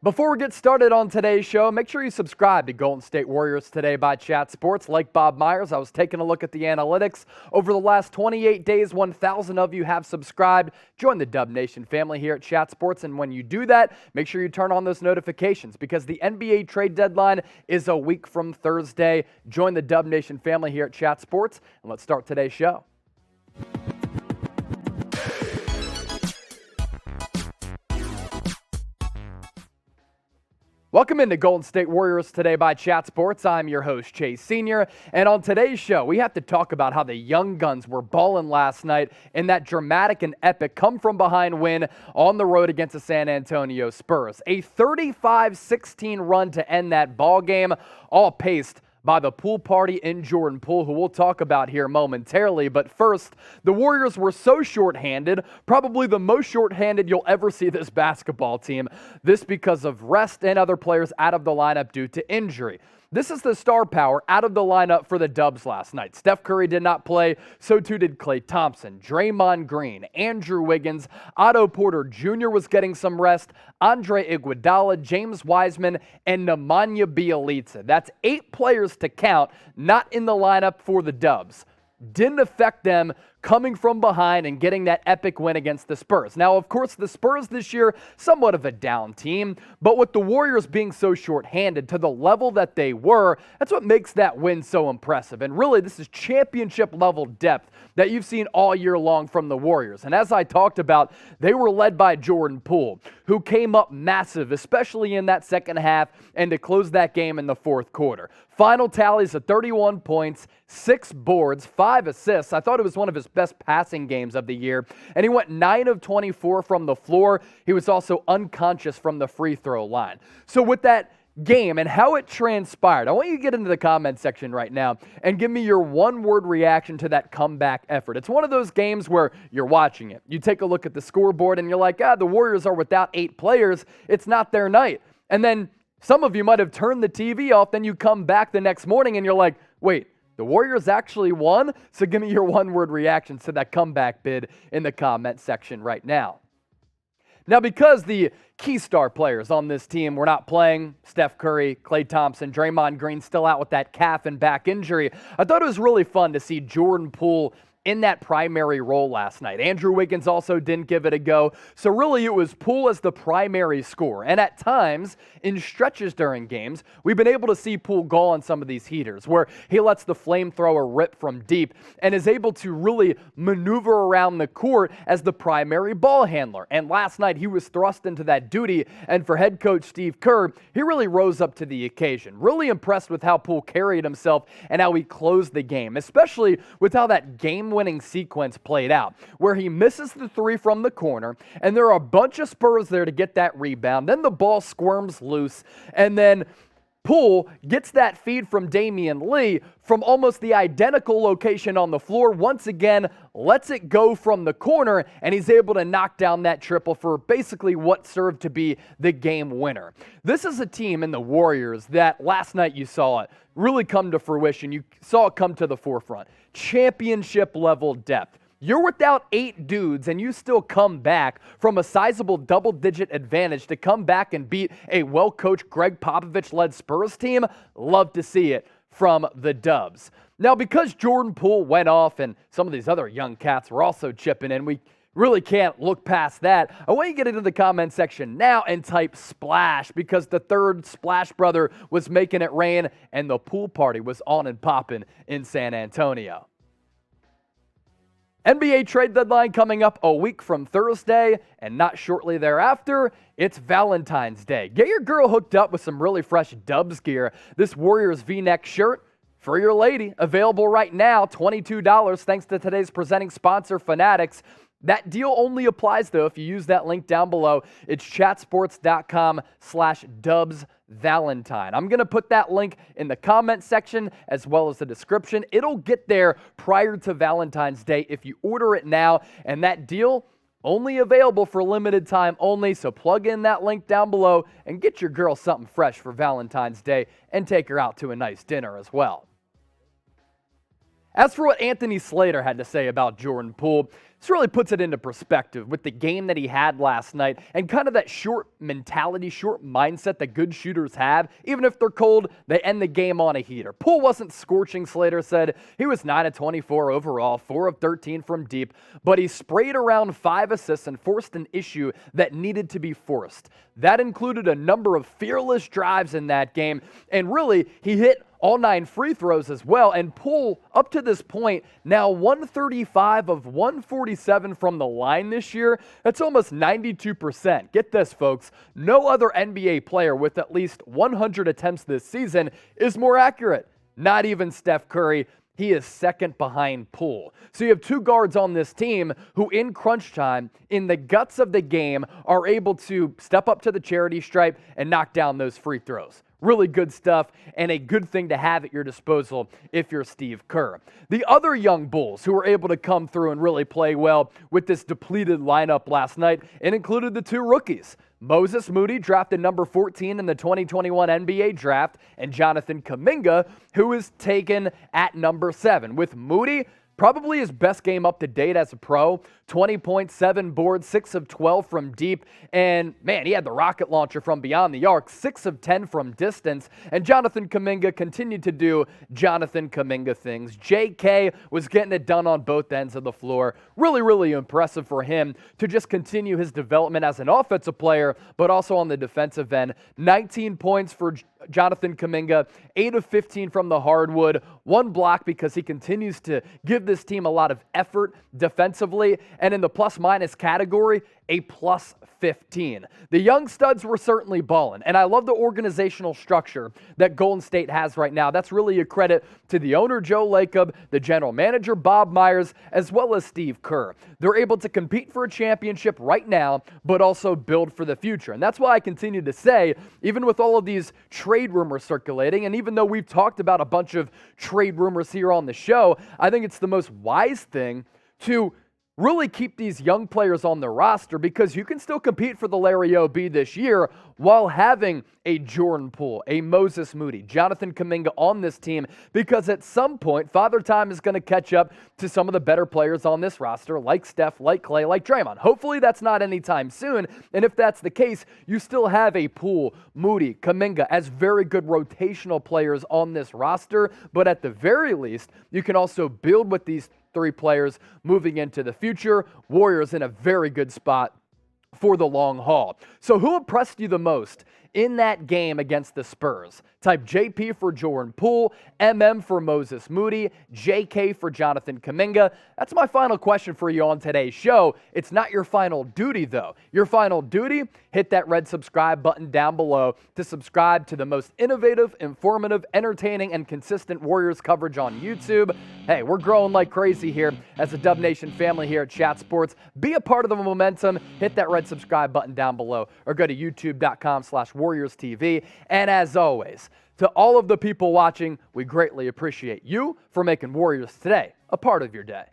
Before we get started on today's show, make sure you subscribe to Golden State Warriors Today by Chat Sports. Like Bob Myers, I was taking a look at the analytics. Over the last 28 days, 1,000 of you have subscribed. Join the Dub Nation family here at Chat Sports, and when you do that, make sure you turn on those notifications because the NBA trade deadline is a week from Thursday. Join the Dub Nation family here at Chat Sports, and let's start today's show. Welcome into Golden State Warriors Today by Chat Sports. I'm your host, Chase Sr., and on today's show, we have to talk about how the young guns were balling last night in that dramatic and epic come-from-behind win on the road against the San Antonio Spurs. A 35-16 run to end that ball game, all paced by the pool party in Jordan Poole, who we'll talk about here momentarily. But first, the Warriors were so shorthanded, probably the most shorthanded you'll ever see this basketball team. This because of rest and other players out of the lineup due to injury. This is the star power out of the lineup for the Dubs last night. Steph Curry did not play, so too did Klay Thompson, Draymond Green, Andrew Wiggins, Otto Porter Jr. was getting some rest, Andre Iguodala, James Wiseman, and Nemanja Bjelica. That's 8 players to count, not in the lineup for the Dubs. Didn't affect them coming from behind and getting that epic win against the Spurs. Now, of course, the Spurs this year, somewhat of a down team, but with the Warriors being so shorthanded to the level that they were, that's what makes that win so impressive. And really, this is championship-level depth that you've seen all year long from the Warriors. And as I talked about, they were led by Jordan Poole, who came up massive, especially in that second half, and to close that game in the fourth quarter. Final tallies of 31 points, 6 boards, 5 assists. I thought it was one of his best passing games of the year. And he went 9 of 24 from the floor. He was also unconscious from the free throw line. So with that game and how it transpired, I want you to get into the comment section right now and give me your one-word reaction to that comeback effort. It's one of those games where you're watching it. You take a look at the scoreboard and you're like, the Warriors are without 8 players. It's not their night. And then some of you might have turned the TV off, then you come back the next morning and you're like, wait, the Warriors actually won? So give me your one-word reaction to that comeback bid in the comment section right now. Now, because the key star players on this team were not playing, Steph Curry, Klay Thompson, Draymond Green still out with that calf and back injury, I thought it was really fun to see Jordan Poole in that primary role last night. Andrew Wiggins also didn't give it a go. So really it was Poole as the primary scorer. And at times, in stretches during games, we've been able to see Poole go on some of these heaters where he lets the flamethrower rip from deep and is able to really maneuver around the court as the primary ball handler. And last night he was thrust into that duty, and for head coach Steve Kerr, he really rose up to the occasion. Really impressed with how Poole carried himself and how he closed the game, especially with how that game-winning sequence played out, where he misses the 3 from the corner, and there are a bunch of Spurs there to get that rebound. Then the ball squirms loose, and then Poole gets that feed from Damian Lee from almost the identical location on the floor. Once again, lets it go from the corner, and he's able to knock down that triple for basically what served to be the game winner. This is a team in the Warriors that last night you saw it really come to fruition. You saw it come to the forefront. Championship level depth. You're without 8 dudes and you still come back from a sizable double-digit advantage to come back and beat a well-coached Greg Popovich-led Spurs team. Love to see it from the Dubs. Now, because Jordan Poole went off and some of these other young cats were also chipping in, we really can't look past that. I want you to get into the comment section now and type splash, because the third Splash brother was making it rain and the pool party was on and popping in San Antonio. NBA trade deadline coming up a week from Thursday, and not shortly thereafter, it's Valentine's Day. Get your girl hooked up with some really fresh Dubs gear. This Warriors V-neck shirt for your lady, available right now, $22, thanks to today's presenting sponsor, Fanatics. That deal only applies, though, if you use that link down below. It's chatsports.com/DubsValentine. I'm going to put that link in the comment section as well as the description. It'll get there prior to Valentine's Day if you order it now, and that deal only available for limited time only, so plug in that link down below and get your girl something fresh for Valentine's Day and take her out to a nice dinner as well. As for what Anthony Slater had to say about Jordan Poole, This really puts it into perspective with the game that he had last night and kind of that short mentality, short mindset that good shooters have. Even if they're cold, they end the game on a heater. Poole wasn't scorching, Slater said. He was 9 of 24 overall, 4 of 13 from deep, but he sprayed around 5 assists and forced an issue that needed to be forced. That included a number of fearless drives in that game, and really, he hit all 9 free throws as well, and Poole, up to this point, now 135 of 147 from the line this year. That's almost 92%. Get this, folks. No other NBA player with at least 100 attempts this season is more accurate. Not even Steph Curry. He is second behind Poole. So you have 2 guards on this team who, in crunch time, in the guts of the game, are able to step up to the charity stripe and knock down those free throws. Really good stuff and a good thing to have at your disposal if you're Steve Kerr. The other young Bulls who were able to come through and really play well with this depleted lineup last night, it included the 2 rookies. Moses Moody, drafted number 14 in the 2021 NBA draft, and Jonathan Kuminga, who is taken at number 7. With Moody, probably his best game up to date as a pro, 20.7 boards, 6 of 12 from deep, and man, he had the rocket launcher from beyond the arc, 6 of 10 from distance, and Jonathan Kuminga continued to do Jonathan Kuminga things. JK was getting it done on both ends of the floor. Really, really impressive for him to just continue his development as an offensive player, but also on the defensive end. 19 points for Jonathan Kuminga, 8 of 15 from the hardwood, 1 block because he continues to give this team a lot of effort defensively, and in the plus-minus category, a plus 15. The young studs were certainly balling, and I love the organizational structure that Golden State has right now. That's really a credit to the owner, Joe Lacob, the general manager, Bob Myers, as well as Steve Kerr. They're able to compete for a championship right now, but also build for the future. And that's why I continue to say, even with all of these trade rumors circulating, and even though we've talked about a bunch of trade rumors here on the show, I think it's the most wise thing to really keep these young players on the roster, because you can still compete for the Larry O.B. this year while having a Jordan Poole, a Moses Moody, Jonathan Kuminga on this team, because at some point, Father Time is going to catch up to some of the better players on this roster, like Steph, like Klay, like Draymond. Hopefully that's not anytime soon, and if that's the case, you still have a Poole, Moody, Kuminga as very good rotational players on this roster, but at the very least, you can also build with these 3 players moving into the future. Warriors in a very good spot for the long haul. So who impressed you the most in that game against the Spurs? Type JP for Jordan Poole, MM for Moses Moody, JK for Jonathan Kuminga. That's my final question for you on today's show. It's not your final duty, though. Your final duty, hit that red subscribe button down below to subscribe to the most innovative, informative, entertaining, and consistent Warriors coverage on YouTube. Hey, we're growing like crazy here as a Dub Nation family here at Chat Sports. Be a part of the momentum. Hit that red subscribe button down below or go to youtube.com/WarriorsTV. And as always, to all of the people watching, we greatly appreciate you for making Warriors Today a part of your day.